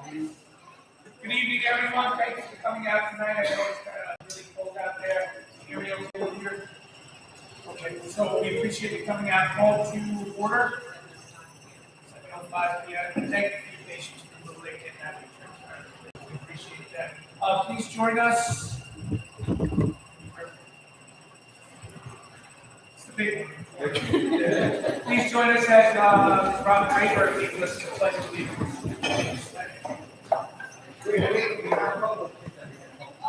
Good evening, everyone. Thank you for coming out tonight. I know it's kind of really cold out there. Ariel's still here. Okay, so we appreciate you coming out. Call to order. 7:05 p.m. Thank you for your patience for the late getting out of the church. We appreciate that. Please join us. It's the big one. Please join us as Robert Rayburn leads us to the Pledge of Allegiance.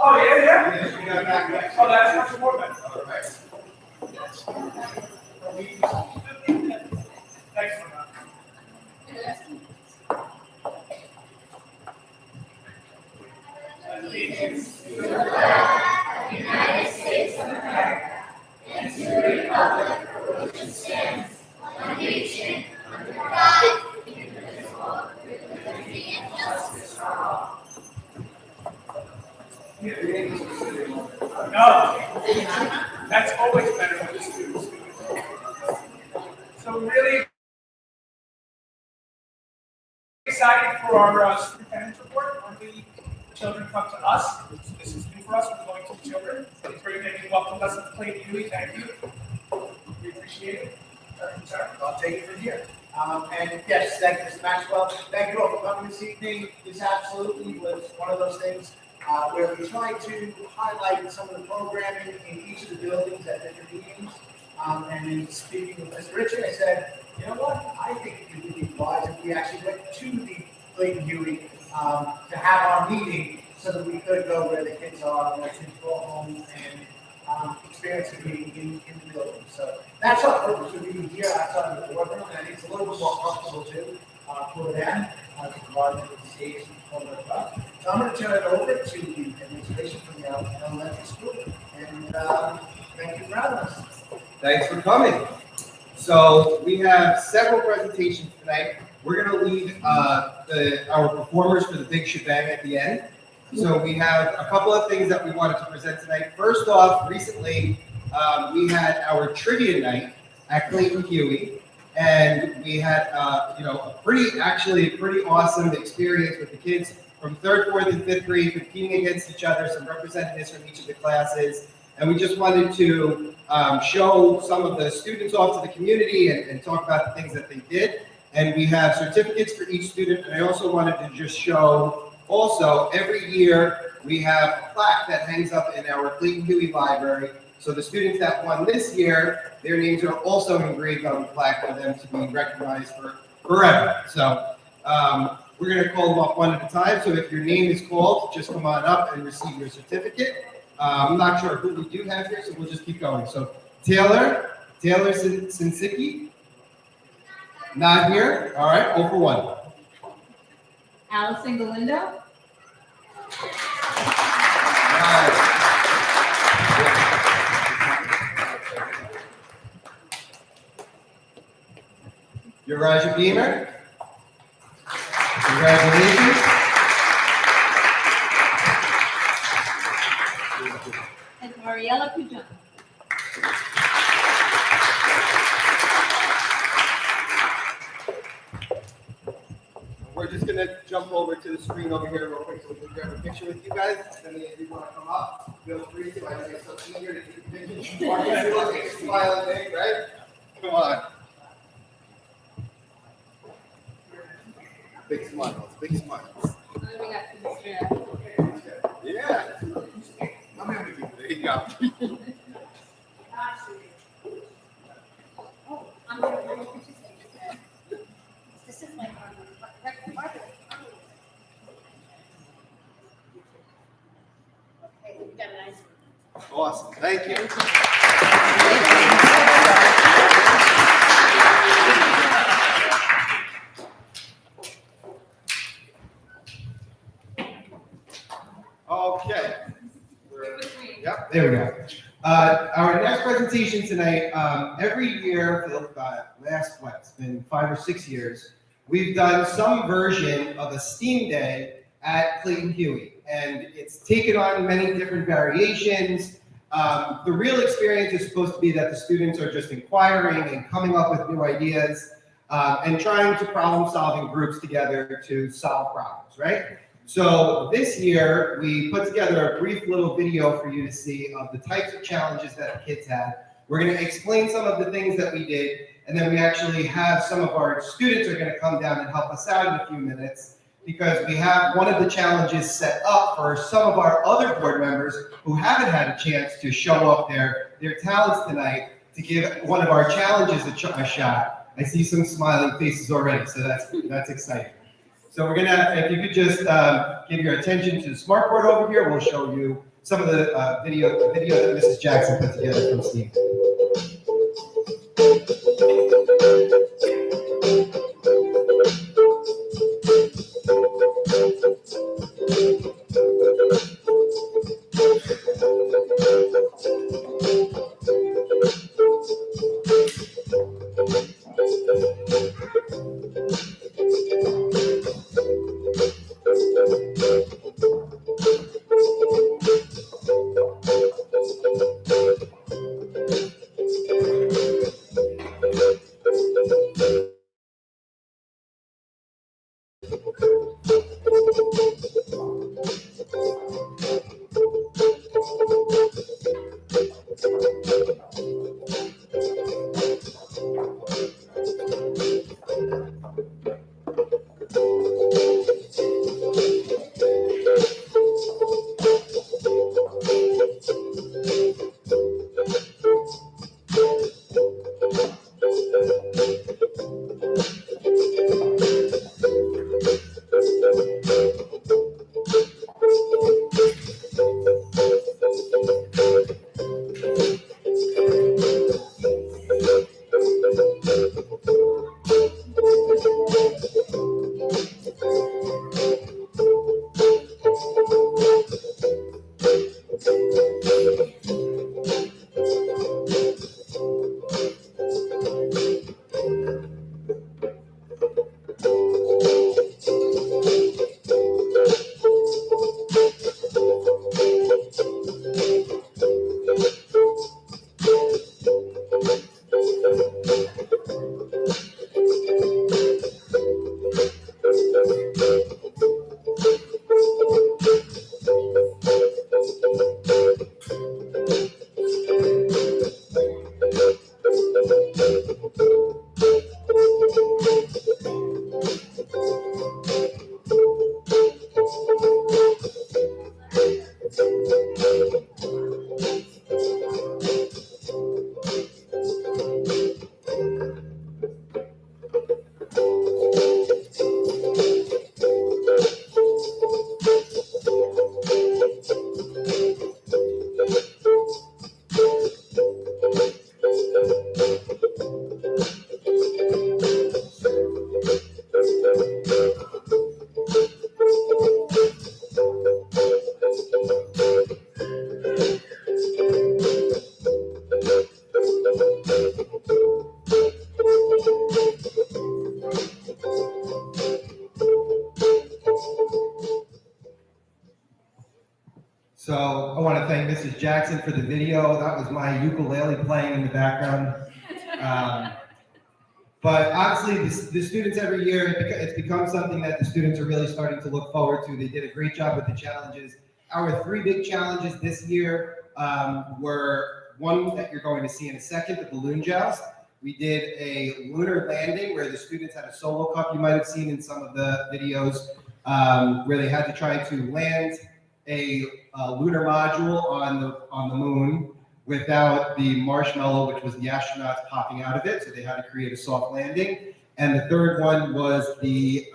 Oh, yeah. Oh, that's much more better. All right. Thanks for that. Allegiance to the flag of the United States of America and to the republic for which it stands, one nation, under God, indivisible, with liberty and justice for all. No, that's always better when the students do it. So really excited for our superintendent's report. Normally, children come to us. This is new for us. We're going to the children. It's great that you welcomed us at the Play Beauty. Thank you. We appreciate it. Sorry, I'll take it from here. And yes, thank you, Mr. Maxwell. Thank you all for coming this evening. This absolutely was one of those things where we tried to highlight some of the programming in each of the buildings at different meetings. And in speaking with Mr. Richard, I said, you know what? I think it would be wise if we actually went to the Clayton Huey to have our meeting so that we could go where the kids are, and let them go home and experience the meeting in the building. So that's our purpose of being here outside of the boardroom, and it's a little bit more comfortable too for them to provide them with the stage and all that stuff. So I'm going to turn it over to the administration from the elementary school, and thank you for having us. Thanks for coming. So we have several presentations tonight. We're going to lead our performers for the big shebang at the end. So we have a couple of things that we wanted to present tonight. First off, recently we had our trivia night at Clayton Huey, and we had a pretty awesome experience with the kids from 3rd, 4th, and 5th grade competing against each other, some representatives from each of the classes. And we just wanted to show some of the students off to the community and talk about the things that they did. And we have certificates for each student. And I also wanted to just show, every year we have a plaque that hangs up in our Clayton Huey library. So the students that won this year, their names are also engraved on the plaque for them to be recognized for forever. So we're going to call them off one at a time. So if your name is called, just come on up and receive your certificate. I'm not sure who we do have here, so we'll just keep going. So Taylor Sinsicki, not here. All right, 0 for 1. Allison Galindo. Nice. Uraja Beamer. Congratulations. And Mariella Pujon. We're just going to jump over to the screen over here real quick so we can grab a picture with you guys. If any of you want to come up, feel free to. I know it's so eager to take a picture. Mark, you look like a smiling thing, right? Come on. Big smiles, big smiles. Yeah. I'm in with you. There you go. Oh, I'm going to this is like okay, we got a nice one. Awesome. Thank you. Okay. Yep, there we go. Our next presentation tonight, every year for the last, it's been 5 or 6 years, we've done some version of a STEAM day at Clayton Huey. And it's taken on many different variations. The real experience is supposed to be that the students are just inquiring and coming up with new ideas. and trying to problem solve in groups together to solve problems, right? So this year, we put together a brief little video for you to see of the types of challenges that the kids had. We're going to explain some of the things that we did, and then we actually have some of our students are going to come down and help us out in a few minutes, because we have one of the challenges set up for some of our other board members who haven't had a chance to show off their talents tonight, to give one of our challenges a shot. I see some smiling faces already, so that's exciting. So we're gonna, if you could just give your attention to the smartboard over here, we'll show you some of the video that Mrs. Jackson put together from Steve. So I want to thank Mrs. Jackson for the video. That was my ukulele playing in the background. But honestly, the students every year, it's become something that the students are really starting to look forward to. They did a great job with the challenges. Our three big challenges this year were one that you're going to see in a second, the balloon joust. We did a lunar landing where the students had a solo cup you might have seen in some of the videos, where they had to try to land a lunar module on the moon without the marshmallow, which was the astronauts popping out of it. So they had to create a soft landing. And the third one was the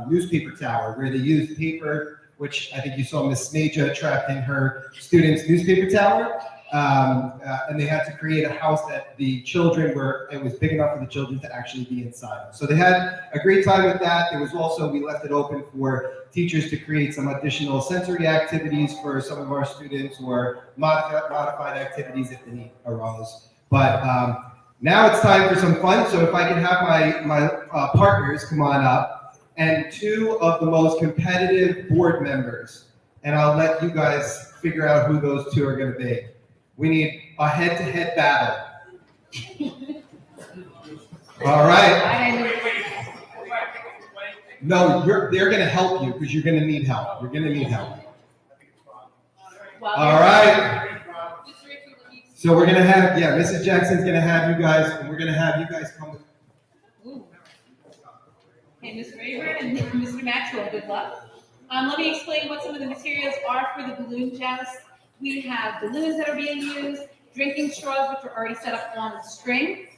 newspaper tower, where they used paper, which I think you saw Miss Smaja trapped in her students' newspaper tower. And they had to create a house that the children it was big enough for the children to actually be inside of. So they had a great time with that. There was also, we left it open for teachers to create some additional sensory activities for some of our students, or modified activities if the need arose. But now it's time for some fun. So if I can have my partners come on up, and two of the most competitive board members, and I'll let you guys figure out who those two are going to be. We need a head-to-head battle. All right. No, they're gonna help you because you're gonna need help. You're gonna need help. All right. So we're gonna have, Mrs. Jackson's gonna have you guys, and we're gonna have you guys come. Ooh. Okay, Ms. Rayburn and Mr. Maxwell, good luck. Let me explain what some of the materials are for the balloon joust. We have balloons that are being used, drinking straws, which are already set up on the string.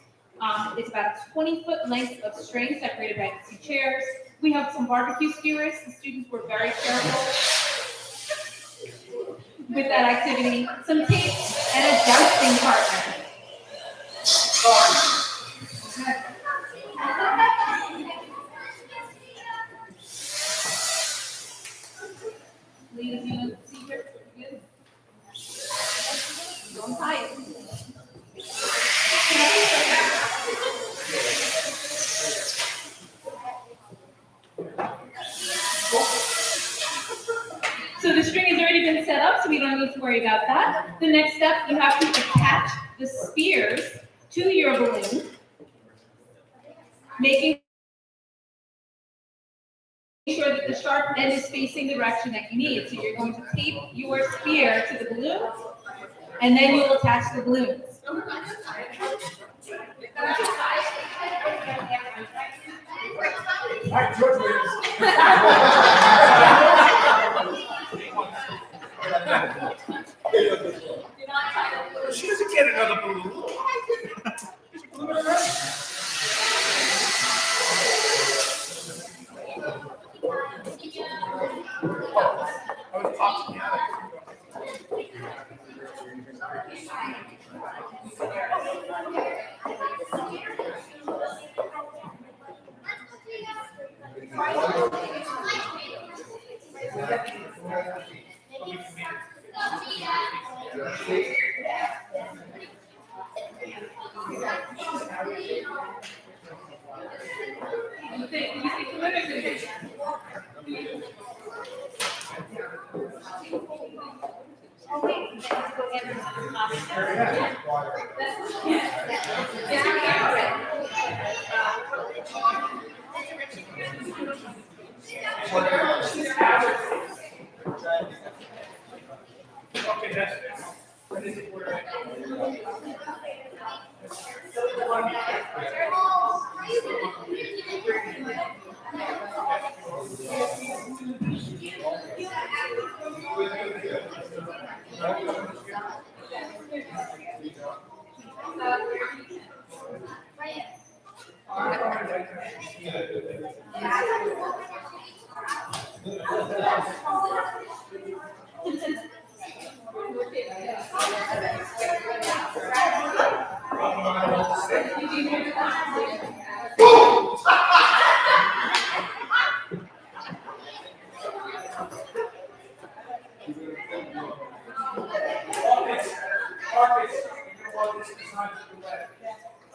It's about a 20-foot length of string separated by 2 chairs. We have some barbecue skewers. The students were very careful with that activity. Some tape and a jousting partner. Ladies, you know, secret, good. Don't tie it. So the string has already been set up, so we don't need to worry about that. The next step, you have to attach the spears to your balloon, making sure that the sharp end is facing the direction that you need. So you're going to tape your spear to the balloon, and then you will attach the balloons. All right, George wins. She doesn't get another balloon. I was talking about it. Okay, that's it. What is it?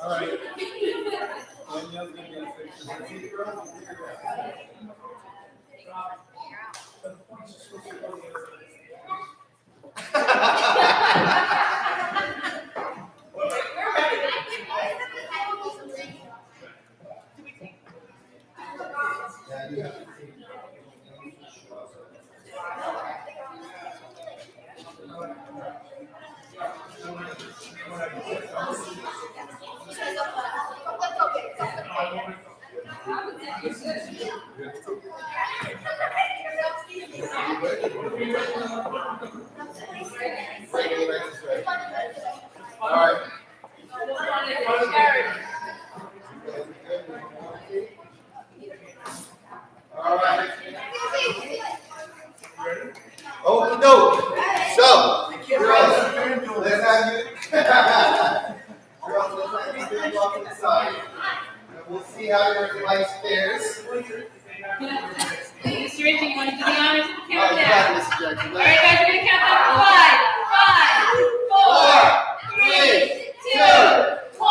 All right. Danielle's gonna get fixed. All right. All right. Okie doke. So, girls, let's have you. Girls, let's have you stand off to the side. And we'll see how your life fares. Mr. Ritchie, you want to do the honors of the All countdown? right, Mr. Jackson. All right, guys, we're going to count down 5, 4, 3, 2, 1.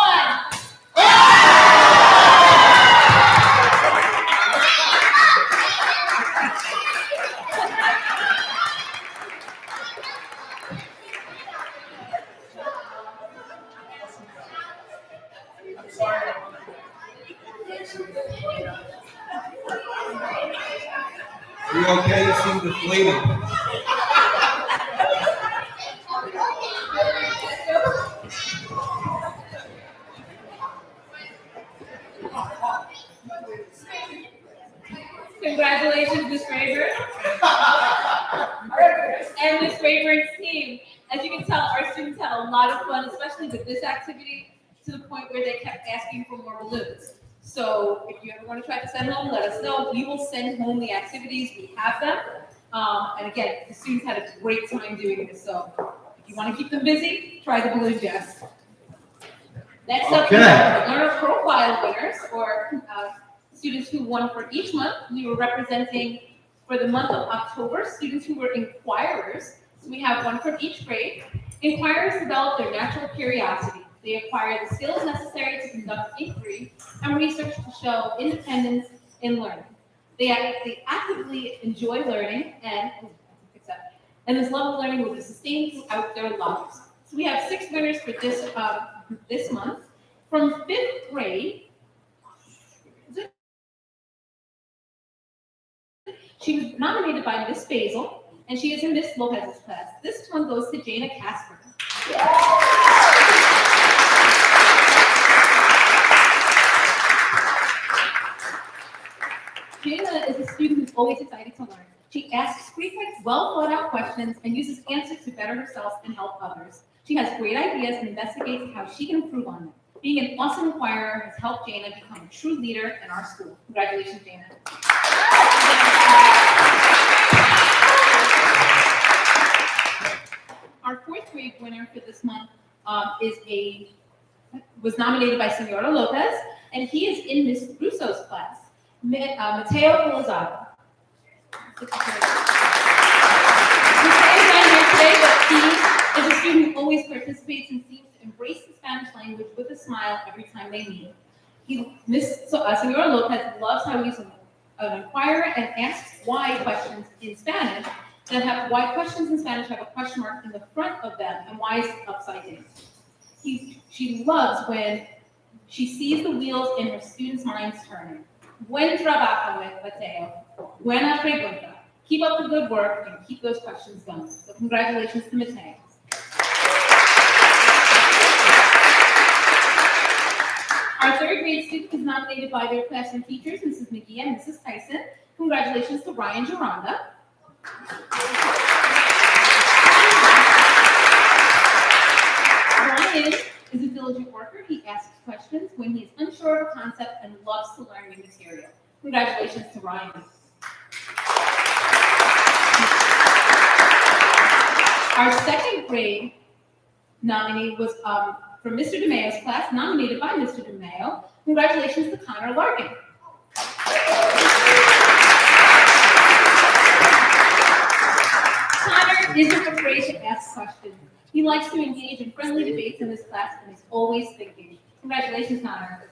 Sorry. You okay? You seem deflated. Congratulations, Ms. Rayburn. And Ms. Rayburn's team. As you can tell, our students had a lot of fun, especially with this activity, to the point where they kept asking for more balloons. So if you ever want to try to send home, let us know. We will send home the activities. We have them. And again, the students had a great time doing this. So if you want to keep them busy, try the balloon jazz. Next up, we have the learner profile winners, or students who won for each month. We were representing for the month of October, students who were inquirers. So we have one from each grade. Inquirers develop their natural curiosity. They acquire the skills necessary to conduct inquiry and research to show independence in learning. They actively enjoy learning and this love of learning will be sustained throughout their lives. So we have 6 winners for this month. From 5th grade, she was nominated by Miss Basil, and she is in Miss Lopez's class. This one goes to Jana Casper. Jana is a student who's always excited to learn. She asks frequent, well-thought-out questions and uses answers to better herself and help others. She has great ideas and investigates how she can improve on them. Being an awesome inquirer has helped Jana become a true leader in our school. Congratulations, Jana. Our 4th grade winner for this month was nominated by Senora Lopez, and he is in Miss Russo's class, Mateo Pelizzato. Mateo's not here today, but he is a student who always participates and seems to embrace the Spanish language with a smile every time they meet. Senora Lopez loves how he's an inquirer and asks why questions in Spanish why questions in Spanish have a question mark in the front of them and why is it upside down. She loves when she sees the wheels in her students' minds turning. Buen trabajo, Mateo. Buena pregunta. Keep up the good work and keep those questions going. So congratulations to Mateo. Our 3rd grade student is nominated by their classroom teachers, Mrs. McGee and Mrs. Tyson. Congratulations to Ryan Geronda. Ryan is a diligent worker. He asks questions when he is unsure of a concept and loves to learn new material. Congratulations to Ryan. Our 2nd grade nominee was from Mr. DeMayo's class, nominated by Mr. DeMayo. Congratulations to Connor Larkin. Connor isn't afraid to ask questions. He likes to engage in friendly debates in his class and is always thinking. Congratulations, Connor.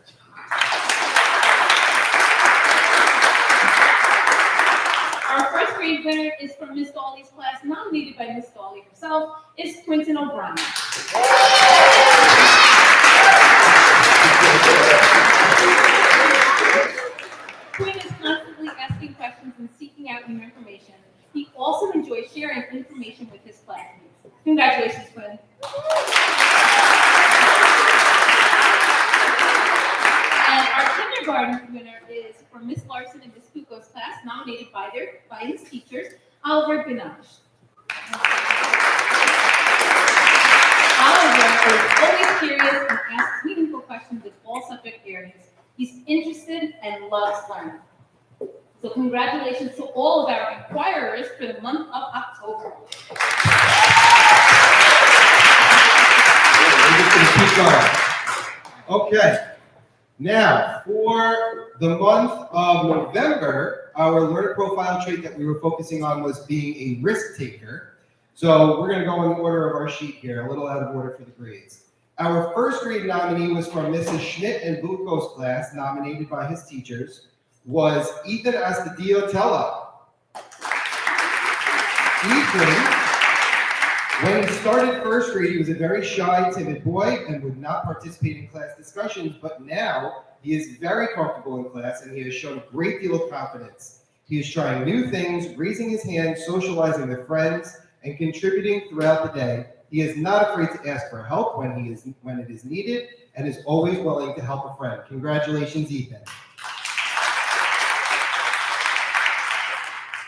Our 1st grade winner is from Miss Dawley's class, nominated by Miss Dawley herself, is Quentin O'Brien. Quinn is constantly asking questions and seeking out new information. He also enjoys sharing information with his classmates. Congratulations, Quinn. And our kindergarten winner is from Miss Larson and Miss Puko's class, nominated by his teachers, Oliver Ganache. Oliver is always curious and asks meaningful questions in all subject areas. He's interested and loves learning. So congratulations to all of our inquirers for the month of October. We're just gonna keep going. Okay. Now, for the month of November, our learner profile trait that we were focusing on was being a risk taker. So we're going to go in order of our sheet here, a little out of order for the grades. Our 1st grade nominee was from Mrs. Schmidt and Buko's class, nominated by his teachers, was Ethan Astudillo. Ethan, when he started 1st grade, he was a very shy, timid boy and would not participate in class discussions, but now he is very comfortable in class and he has shown a great deal of confidence. He is trying new things, raising his hand, socializing with friends, and contributing throughout the day. He is not afraid to ask for help when it is needed, and is always willing to help a friend. Congratulations, Ethan.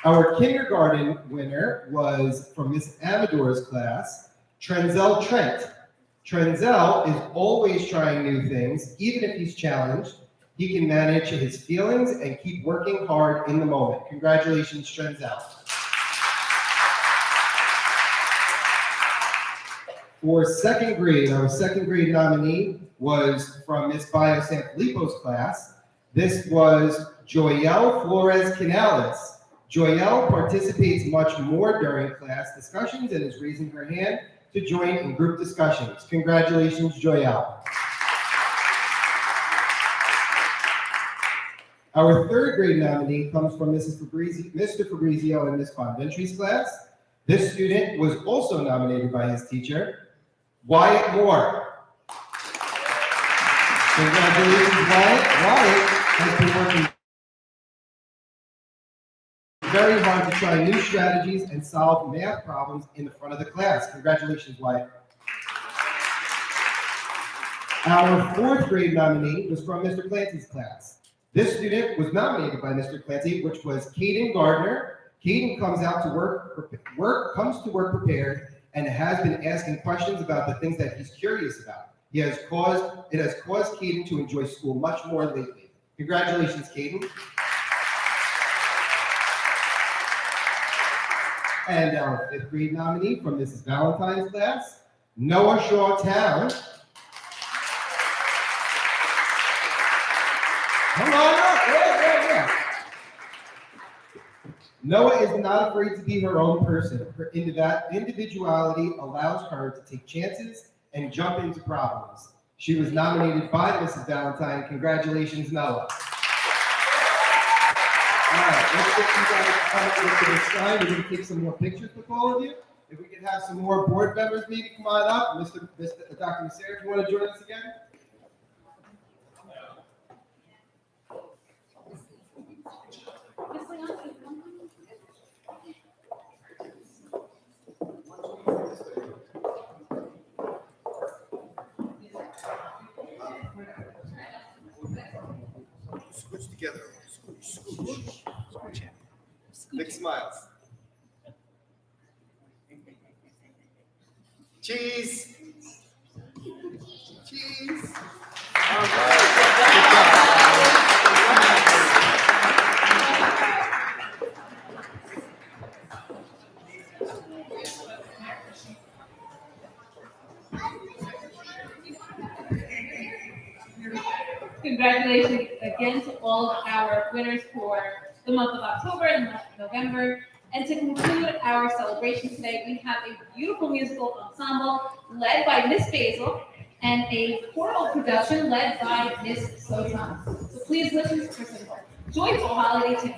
Our kindergarten winner was from Miss Amador's class, Trenzel Trent. Trenzel is always trying new things, even if he's challenged. He can manage his feelings and keep working hard in the moment. Congratulations, Trenzel. For second grade, our second grade nominee was from Miss Bio Sanfilippo's class. This was Joyelle Flores Canales. Joyelle participates much more during class discussions and is raising her hand to join in group discussions. Congratulations, Joyelle. Our third grade nominee comes from Mr. Fabrizio in Miss Bonventry's class. This student was also nominated by his teacher, Wyatt Moore. Congratulations, Wyatt. Wyatt has been working very hard to try new strategies and solve math problems in the front of the class. Congratulations, Wyatt. Our fourth grade nominee was from Mr. Clancy's class. This student was nominated by Mr. Clancy, which was Caden Gardner. Caden comes to work prepared and has been asking questions about the things that he's curious about. It has caused Caden to enjoy school much more lately. Congratulations, Caden. And our fifth grade nominee from Mrs. Valentine's class, Noah Shaw Town. Come on up, yeah. Noah is not afraid to be her own person. Her individuality allows her to take chances and jump into problems. She was nominated by Mrs. Valentine. Congratulations, Noah. All right, let's get you guys to come up to this side. We're going to take some more pictures with all of you. If we could have some more board members maybe come on up. Dr. Massera, if you want to join us again. Scooch together. Scooch. Big smiles. Cheese. Cheese. All right. Congratulations again to all of our winners for the month of October and the month of November. And to conclude our celebration today, we have a beautiful musical ensemble led by Miss Basil and a choral production led by Miss Sotan. So please listen for some joyful holiday tunes.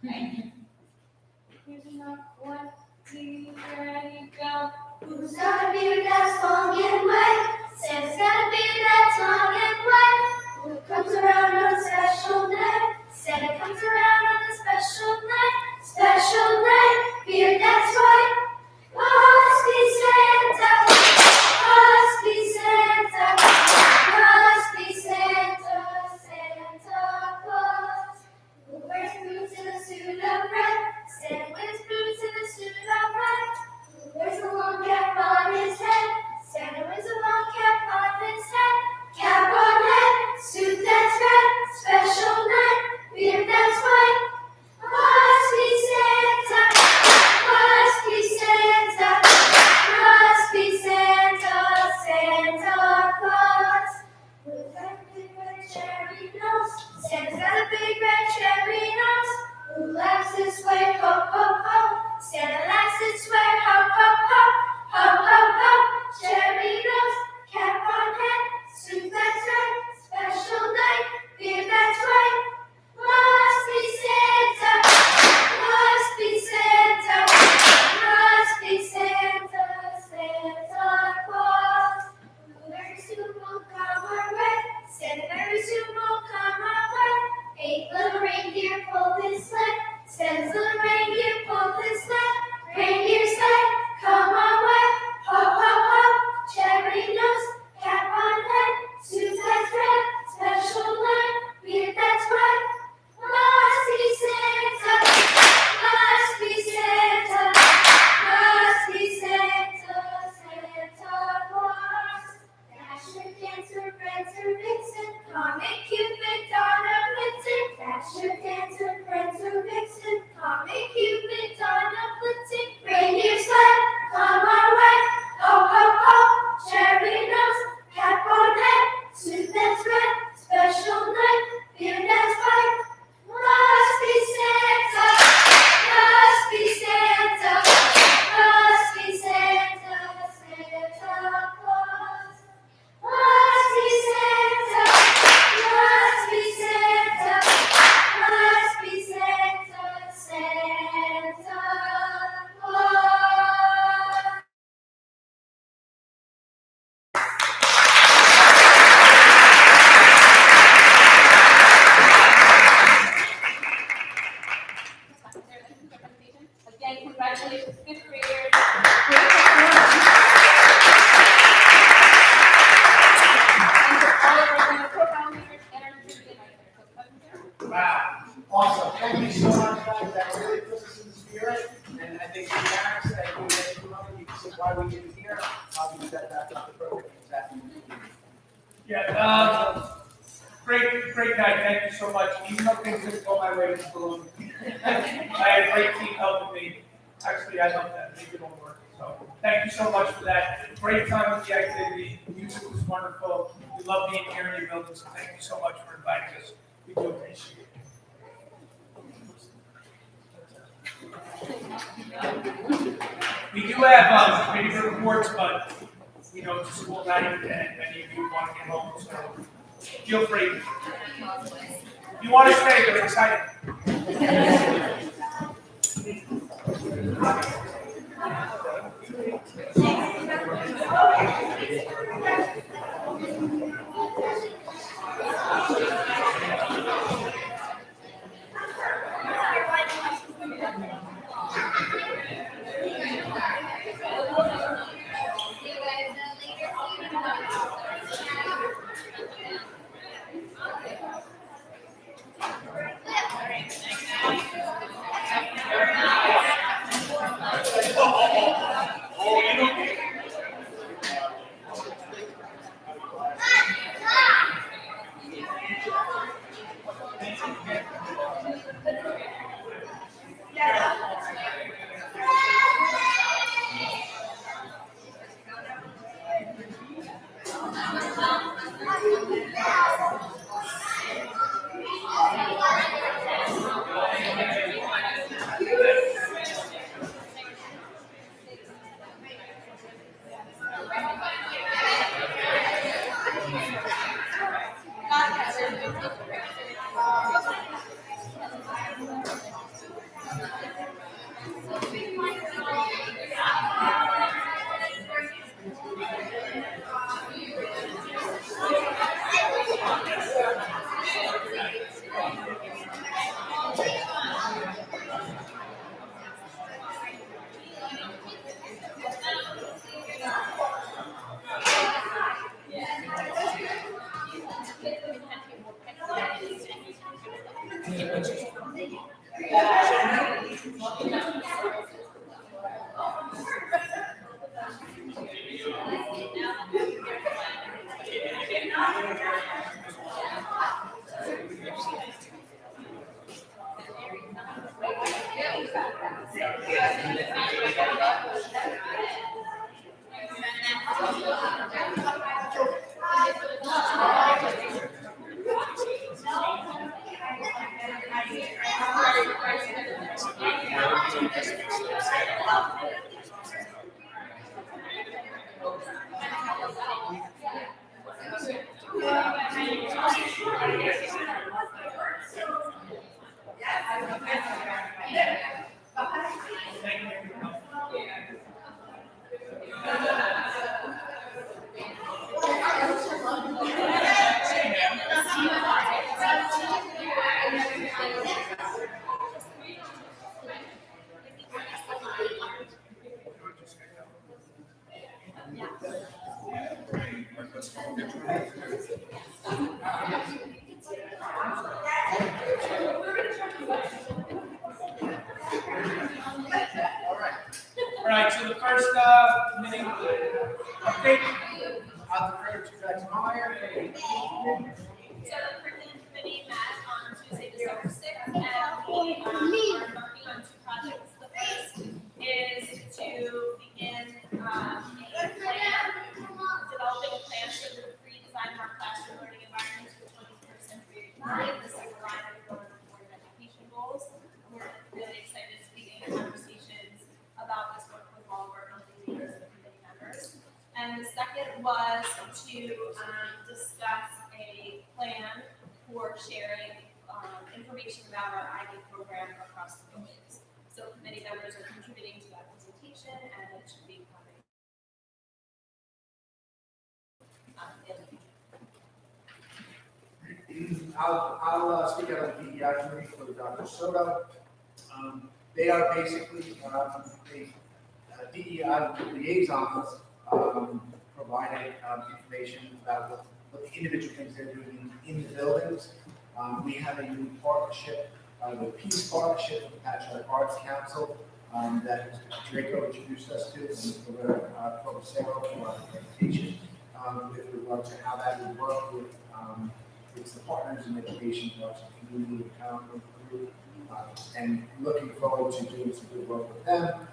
Okay. Here's enough. 1, 2, 3, go. Who's got a beard that's long and white? Santa's got a beard that's long and white. Who comes around on a special night? Santa comes around on a special night. Special night, beard that's white. Must be Santa. Must be Santa. Must be Santa. Santa Claus. Who wears boots and a suit of red? Santa wears boots and a suit of red. There's a long cap on his head. Santa wears a long cap on his head. Cap on head, suit that's red. Special night, beard that's white. Must be Santa. Must be Santa. Must be Santa. Santa Claus. Who's got a big red cherry nose? Santa's got a big red cherry nose. Who laughs this way? Ho, ho, ho. Santa laughs this way. Ho, ho, ho. Ho, ho, ho. Cherry nose, cap on head, suit that's red. Special night, beard that's white. Must be Santa. Must be Santa. Must be Santa. Santa Claus. Very soon will come our way. Santa very soon will come our way. 8 little reindeer pull his sled. Santa's little reindeer pull his sled. Reindeer sled, come our way. Ho, ho, ho. Cherry nose, cap on head. Suit that's red. Special night, beard that's white. Must be Santa. Must be Santa. Must be Santa. Santa Claus. Dasher, Dancer, Prancer, Vixen, Comet, Cupid, Donner, Blitzen. Dasher, Dancer, Prancer, Vixen, Comet, Cupid, Donner, Blitzen. Reindeer sled, come our way. Ho, ho, ho. Cherry nose, cap on head. Suit that's red. Special night, beard that's white. Must be Santa. Must be Santa. Must be Santa. Santa Claus. Must be Santa. Must be Santa. Must be Santa. Santa Claus. Again, congratulations, 5th graders. Great performance. And to all of our kind of program leaders and our trivia night. So, Cousin Sarah? Wow, awesome. Thank you so much, guys. That really puts us in the spirit. And I think the parents that you guys come up and you can see why we did it here. Because that's not the program. Exactly. Yeah, great night. Thank you so much. Even though things didn't go my way with the balloon, I had a great team helping me. Actually, I love that. Make it all work. So thank you so much for that. Great time with the activity. The music was wonderful. We love being here in your building. So thank you so much for inviting us. We do appreciate it. We do have committee reports, but we know it's a school night and many of you want to get home, so feel free. If you want to stay, they're excited. All right, so the first committee update. I'll defer to Dr. Meyer. So the curriculum committee met on Tuesday, December 6th, and we are working on two projects. The first is to begin a plan, developing a plan for the redesign of our classroom learning environment for the 21st century. This is aligned with our Board of Education goals. We're really excited to begin conversations about this work with all of our building leaders and committee members. And the second was to discuss a plan for sharing information about our IB program across the buildings. So committee members are contributing to that presentation, and it should be coming in the future. I'll speak out of the DEI committee for Dr. Soto. They are basically DEI liaisons providing information about what the individual things they're doing in the buildings. We have a new partnership, the Peace Partnership with the Patriotic Arts Council that Draco introduced us to, and Mr. Provocero for our presentation with regard to how that would work with it's the partners in education, arts and community empowerment group, and looking forward to doing some good work with them.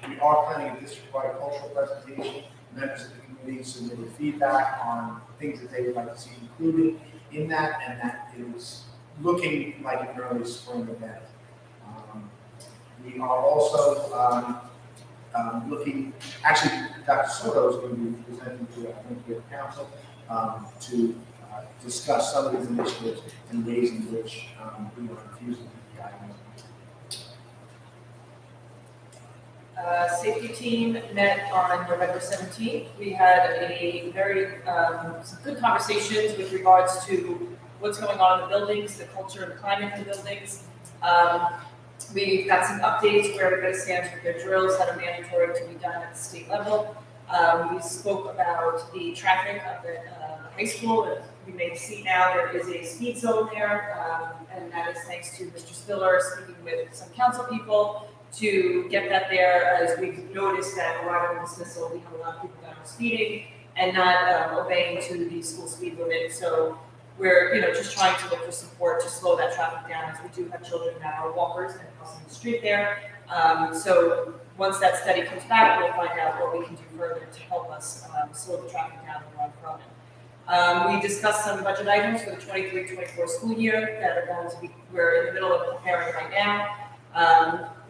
We are planning a district-wide cultural presentation. Members of the committee submitted feedback on things that they would like to see included in that, and that is looking like an early spring event. We are also looking, actually, Dr. Soto is going to be presenting to the council to discuss some of these initiatives and ways in which we are infusing the Safety team met on November 17th. We had a very some good conversations with regards to what's going on in the buildings, the culture and climate in the buildings. We got some updates where everybody stands with their drills that are mandatory to be done at the state level. We spoke about the traffic of the high school. And you may see now there is a speed zone there, and that is thanks to Mr. Spiller speaking with some council people to get that there, as we've noticed that arriving in dismissal, we have a lot of people that are speeding and not obeying to the school speed limit. So we're just trying to look for support to slow that traffic down, as we do have children that are walkers and crossing the street there. So once that study comes back, we'll find out what we can do further to help us slow the traffic down and run from it. We discussed some budget items for the 23-24 school year that are going to be, we're in the middle of preparing right now.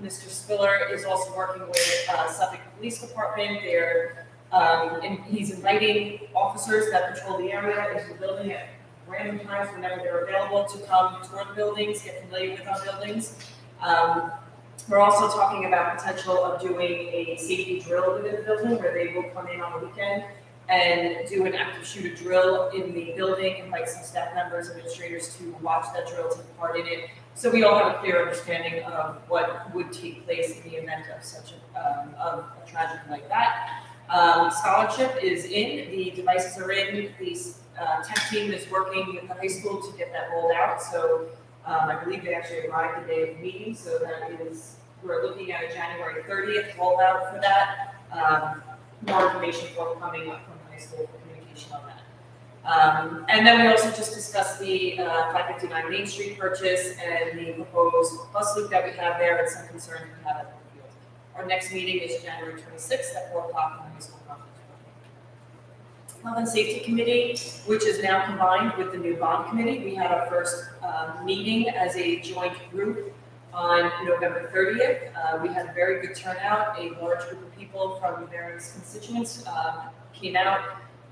Mr. Spiller is also working with Suffolk Police Department. He's inviting officers that patrol the area into the building at random times whenever they're available to come tour the buildings, get familiar with our buildings. We're also talking about potential of doing a safety drill within the building where they will come in on the weekend and do an active shooter drill in the building, invite some staff members, administrators to watch that drill, take part in it. So we all have a clear understanding of what would take place in the event of such a tragedy like that. Scholarship is in, the devices are in, the tech team is working with the high school to get that rolled out. So I believe they actually arrived the day of the meeting, so that is, we're looking at a January 30th rollout for that. More information forthcoming from the high school for communication on that. And then we also just discussed the 559 Main Street purchase and the proposed bus loop that we have there, and some concerns we have at the field. Our next meeting is January 26th at 4 o'clock in the high school conference room. Health and Safety Committee, which is now combined with the new bond committee. We had our first meeting as a joint group on November 30th. We had a very good turnout. A large group of people from various constituents came out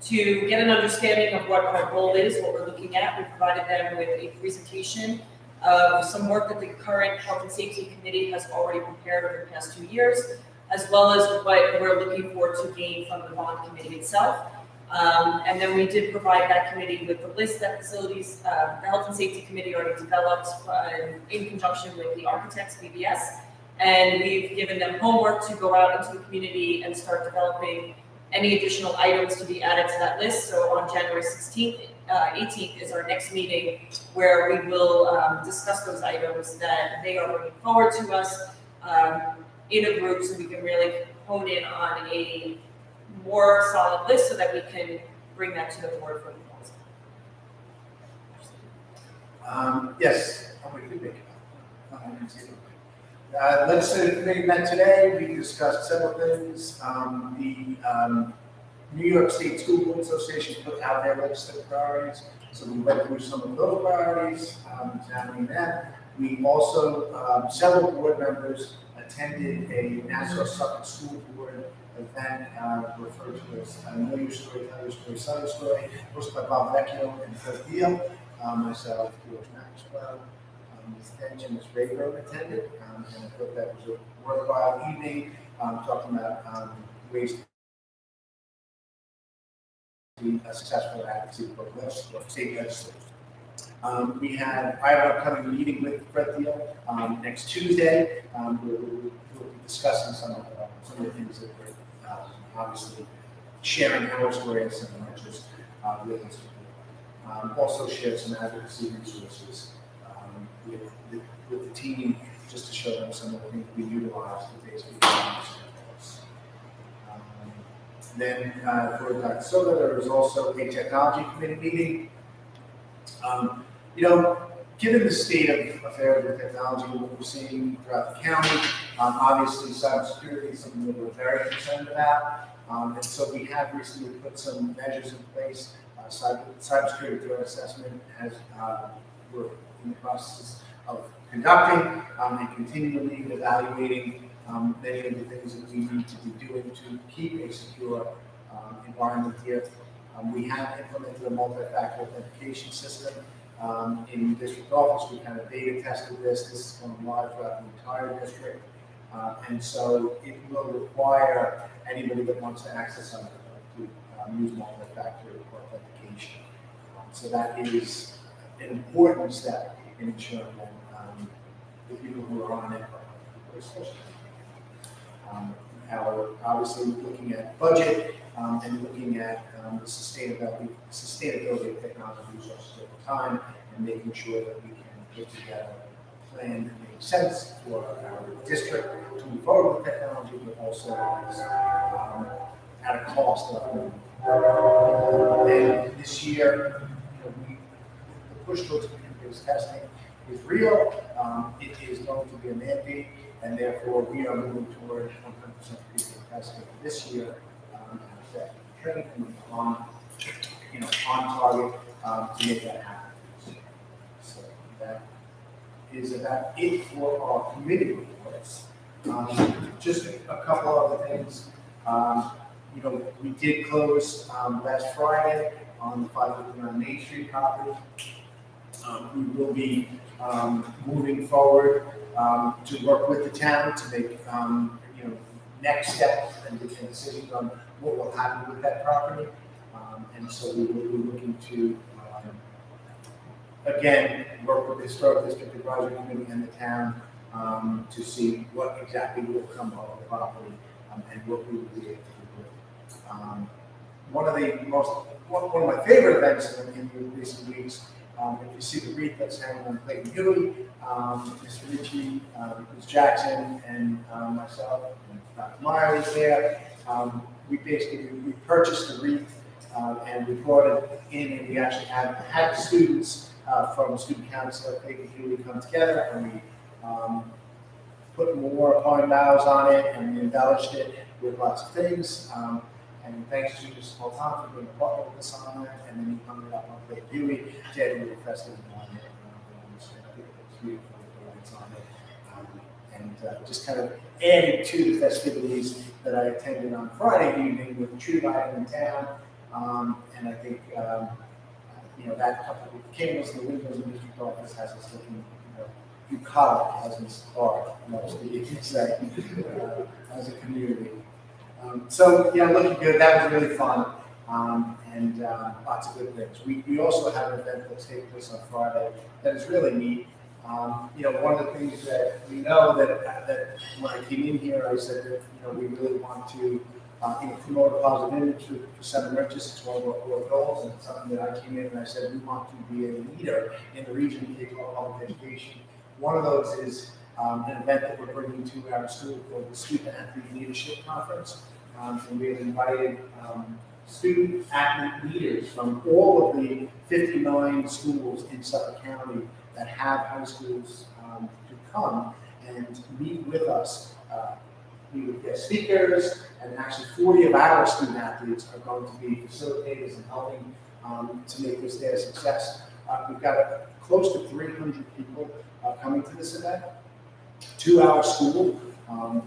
to get an understanding of what our goal is, what we're looking at. We provided them with a presentation of some work that the current Health and Safety Committee has already prepared over the past 2 years, as well as what we're looking for to gain from the bond committee itself. And then we did provide that committee with the list that facilities, the Health and Safety Committee already developed in conjunction with the architects, BBS, and we've given them homework to go out into the community and start developing any additional items to be added to that list. So on January 18th is our next meeting where we will discuss those items that they are bringing forward to us in a group so we can really hone in on a more solid list so that we can bring that to the board for proposal. Yes, I'm going to make it. Legislative committee met today. We discussed several things. The New York State School Board Association put out their legislative priorities, so we went through some of those priorities, examining that. We also, several board members attended a Nassau Suffolk School Board event referred to as Know Your Story, Tell Your Story, Sell Your Story, hosted by Bob Vecchio and Fred Deal, myself, George Maxwell, Ms. Dench and Ms. Rayburn attended, and I thought that was a worthwhile evening, talking about ways to be a successful advocacy for state legislators. We have an upcoming meeting with Fred Deal next Tuesday. We'll be discussing some of the things that we're obviously sharing our story and some of just with us. Also share some advocacy resources with the team, just to show them some of the things we utilize to basically then for Dr. Soda, there was also a technology committee meeting. Given the state of affairs with technology, what we're seeing throughout the county, obviously cybersecurity is something that we're very concerned about. And so we have recently put some measures in place. Cybersecurity threat assessment we're in the process of conducting and continually evaluating many of the things that we need to be doing to keep a secure environment here. We have implemented a multi-factor authentication system in the district office. We kind of beta tested this. This is going live throughout the entire district. And so it will require anybody that wants to access something to use multi-factor authentication. So that is an important step in ensuring that the people who are on it are social. Obviously looking at budget and looking at the sustainability of technology resources over time, and making sure that we can put together a plan that makes sense for our district to move forward with technology, but also at a cost of and this year, the push towards computer-based testing is real. It is going to be a mandate, and therefore we are moving toward 100% computer testing this year. Training on target to make that happen. So that is about it for our committee reports. Just a couple other things. We did close last Friday on the 559 Main Street property. We will be moving forward to work with the town to make next steps and decisions on what will happen with that property. And so we will be looking to again work with the Historic District Advisory Committee and the town to see what exactly will come of the property and what we will be able to do. One of my favorite events in the recent weeks, if you see the wreath that's hanging on Clayton Huey, Mr. Ritchie, Ms. Jackson, and myself, and Dr. Meyer is there. We purchased the wreath and we brought it in, and we actually had students from Student Council at Clayton Huey come together, and we put more pine boughs on it, and we embellished it with lots of things. And thanks to Mr. Sultan for being a partner with us on that, and then he hung it up on Clayton Huey, did a little festival on it, it's beautiful lights on it, and just kind of added to the festivities that I attended on Friday evening with the tree lighting in town, and I think that coupled with the candles and the windows in the district office has us looking bucolic as Ms. Clark loves to even say as a community. Looking good. That was really fun, and lots of good things. We also have an event that's taking place on Friday that is really neat. One of the things that we know that when I came in here, I said that we really want to promote a positive image for Seven Riches. It's one of our core goals, and it's something that I came in and I said, we want to be a leader in the region of K-12 public education. One of those is an event that we're bringing to our school called the Student Athlete Leadership Conference. And we have invited student athlete leaders from all of the 59 schools in Suffolk County that have high schools to come and meet with us. We would get speakers, and actually 40 of our student athletes are going to be facilitators and helping to make this day a success. We've got close to 300 people coming to this event, to our school,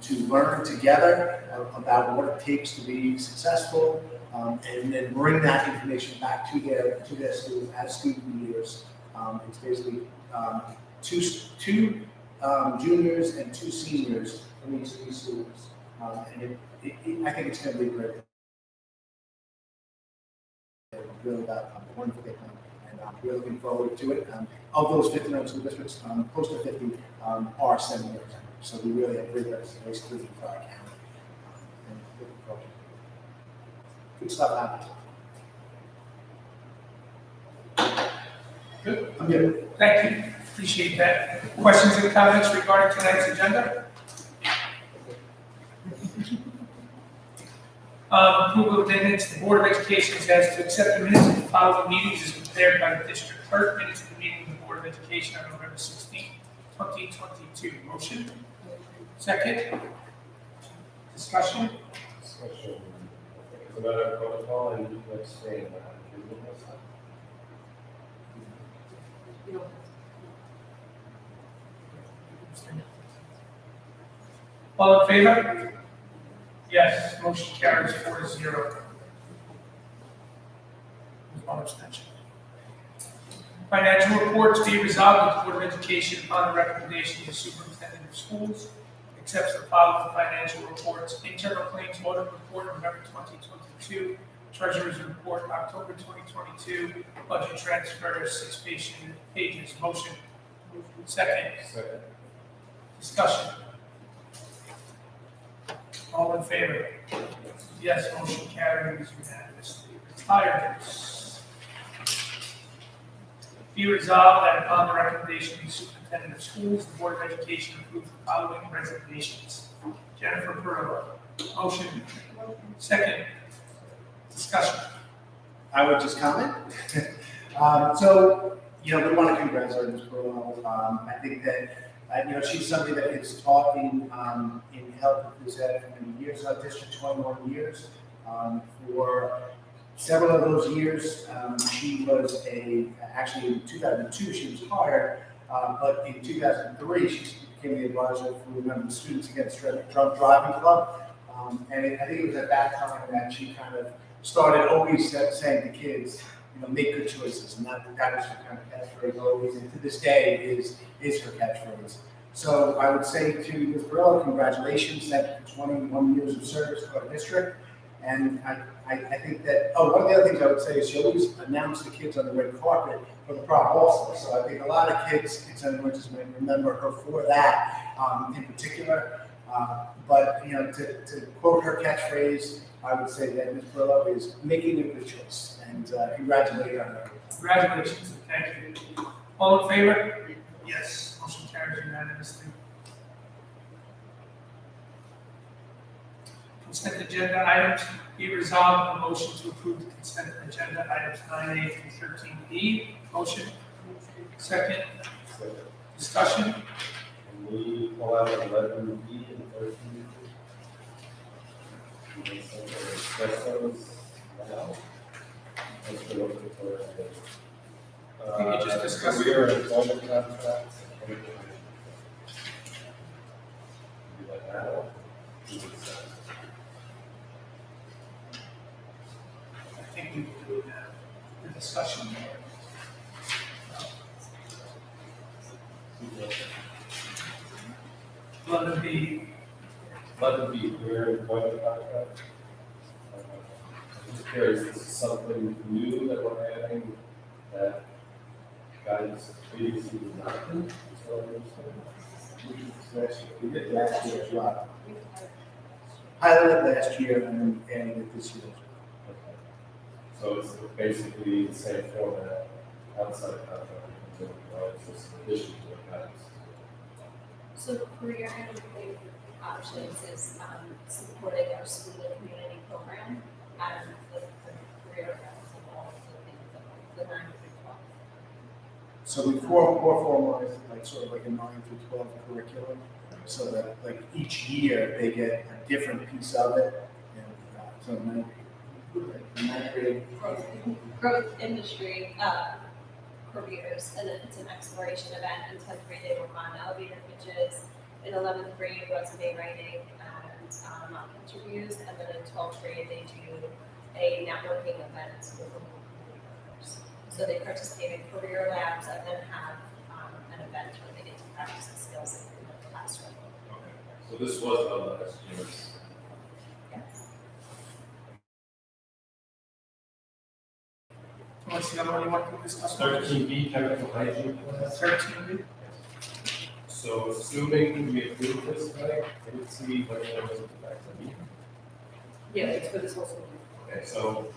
to learn together about what it takes to be successful, and then bring that information back to their schools as student leaders. It's basically two juniors and 2 seniors from each of these schools. And I think it's going to be great. Really about the wonderful thing, and we're looking forward to it. Of those 59 school districts, close to 50 are 7 years. So we really have great representation for our county. And looking forward to it. Good stuff happening. Good. I'm good. Thank you. Appreciate that. Questions and comments regarding tonight's agenda? Approval of minutes. The Board of Education has to accept the minutes of the following meetings as prepared by the district clerk. Minutes of the meeting of the Board of Education on November 16, 2022. Motion? Second? Discussion? Discussion. It's about our protocol and you can explain that. All in favor? Yes, motion carries 4-0. With 1 abstention. Financial reports be resolved that the Board of Education, upon the recommendation of the Superintendent of Schools, accepts the following financial reports: internal claims audit report November 2022, Treasurer's report October 2022, budget transfers 6 pages. Motion. Second. Second. Discussion. All in favor? Yes, motion carries unanimously. Retirements. Be resolved that upon the recommendation of the Superintendent of Schools, the Board of Education approves the following resignations. Jennifer Perillo. Motion. Second. Discussion. I would just comment. So, we want to congratulate Ms. Perillo. I think that, she's somebody that is taught in health and phys ed for many years, our district, 21 years. For several of those years, she was actually in 2002, she was hired, but in 2003, she became the advisor for the Students Against Drunk Driving Club. And I think it was at that time that she kind of started always saying to kids, make good choices, and that was her kind of catchphrase always, and to this day is her catchphrase. So I would say to Ms. Perillo, congratulations, thank you for 21 years of service to our district. And I think that, one of the other things I would say is she always announced the kids on the red carpet for the prom also. So I think a lot of kids in Seven Riches may remember her for that in particular. But to quote her catchphrase, I would say that Ms. Perillo is making a good choice, and congratulate her. Congratulations. Thank you. All in favor? Yes, motion carries unanimously. Consent agenda items. Be resolved the motion to approve the consent agenda items 9A through 13B. Motion. Second. Second. Discussion. Can we pull out 11B and 13B? Discuss those now. Let's go over the I think you just discussed we are employment contracts. Do that now. I think we will do the discussion. 11B. 11B, we're employment contracts. I'm just curious, is this something new that we're adding that guidance previously did not do? We did last year as well. Piloted it last year and then adding it this year. Okay. So it's basically the same format outside contract, it's just an addition to what guidance. So career and options is supporting our school and community program and the career paths and all of the things that the 9 through 12. So we more formalized, like sort of like a 9 through 12 curriculum, so that like each year they get a different piece of it. And so ninth grade, Growth industry careers, and then it's an exploration event. In 10th grade, they work on elevator pitches. In 11th grade, resume writing and mock interviews. And then in 12th grade, they do a networking event with local community members. So they participate in career labs and then have an event where they get to practice the skills in the classroom. Okay. So this was done last year. Yes. What's the other one you want to discuss? 13B, chemical hygiene class. 13B. So assuming we approve this tonight, I didn't see what there was in the back of the meeting. Yeah, it's for this whole school. Okay, so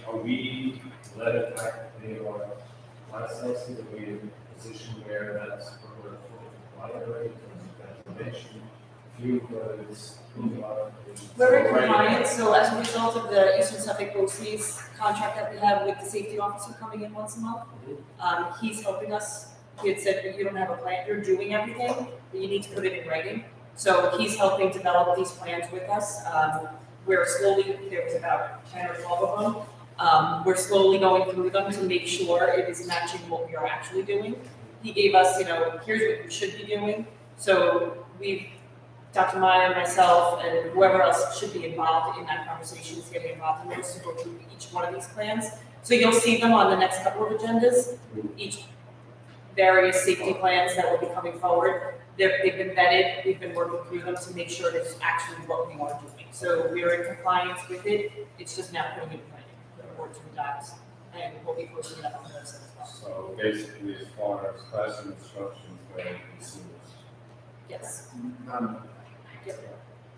are we let it back any of our class sizes? Are we in a position where that's for library, information, fuel goods, We're in compliance, so as a result of the Eastern Suffolk BOCES contract that we have with the safety officer coming in once a month, he's helping us. He had said, you don't have a plan, you're doing everything, but you need to put it in writing. So he's helping develop these plans with us. We're slowly, there was about 10 or 12 of them. We're slowly going through them to make sure it is matching what we are actually doing. He gave us, here's what you should be doing. So Dr. Meyer, myself, and whoever else should be involved in that conversation is getting involved in those to go through each one of these plans. So you'll see them on the next couple of agendas, each various safety plans that will be coming forward. They've been vetted, we've been working through them to make sure it's actually what we are doing. So we're in compliance with it, it's just now putting it in writing, the board to adopt, and we'll be posting that on the website as well. So basically, as far as classroom instructions, very seamless. Yes.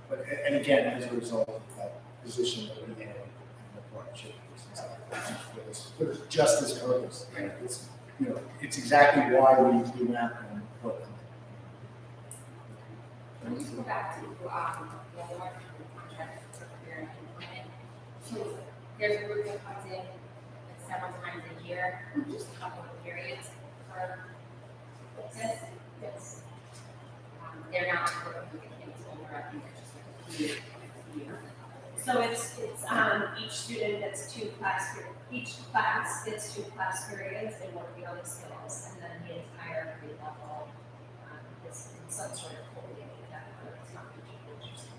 But, and again, as a result of that position that we had in the partnership, for this justice purpose, and it's exactly why we do that and put them. Can we just go back to the other contract for career and employment? So there's a group that comes in several times a year, just a couple of periods for this. Yes. They're not working with the kids older, I think they're just like a year. So it's each student gets each class gets 2 class periods and working on the skills, and then the entire grade level is in some sort of fully academic, it's not interesting.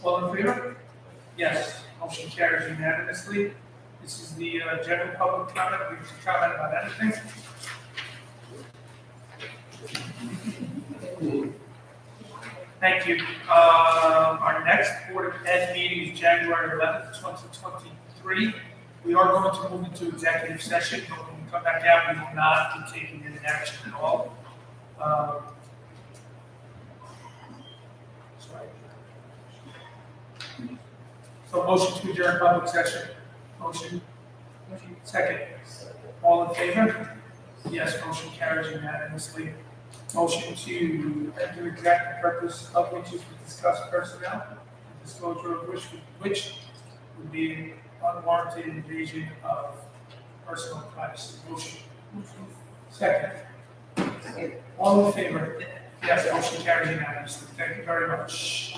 All in favor? Yes, motion carries unanimously. This is the general public comment. We can comment about anything. Thank you. Our next Board of Ed meeting is January 11th, 2023. We are going to move into executive session, but when we come back out, we will not be taking any action at all. So motion to adjourn public session. Motion. Second. All in favor? Yes, motion carries unanimously. Motion to enter executive purpose of which is to discuss personnel, and disclosure of which would be unwarranted invasion of personal privacy. Motion. Second. All in favor? Yes, motion carries unanimously. Thank you very much.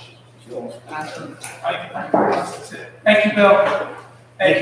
Thank you, Bill. Thank you.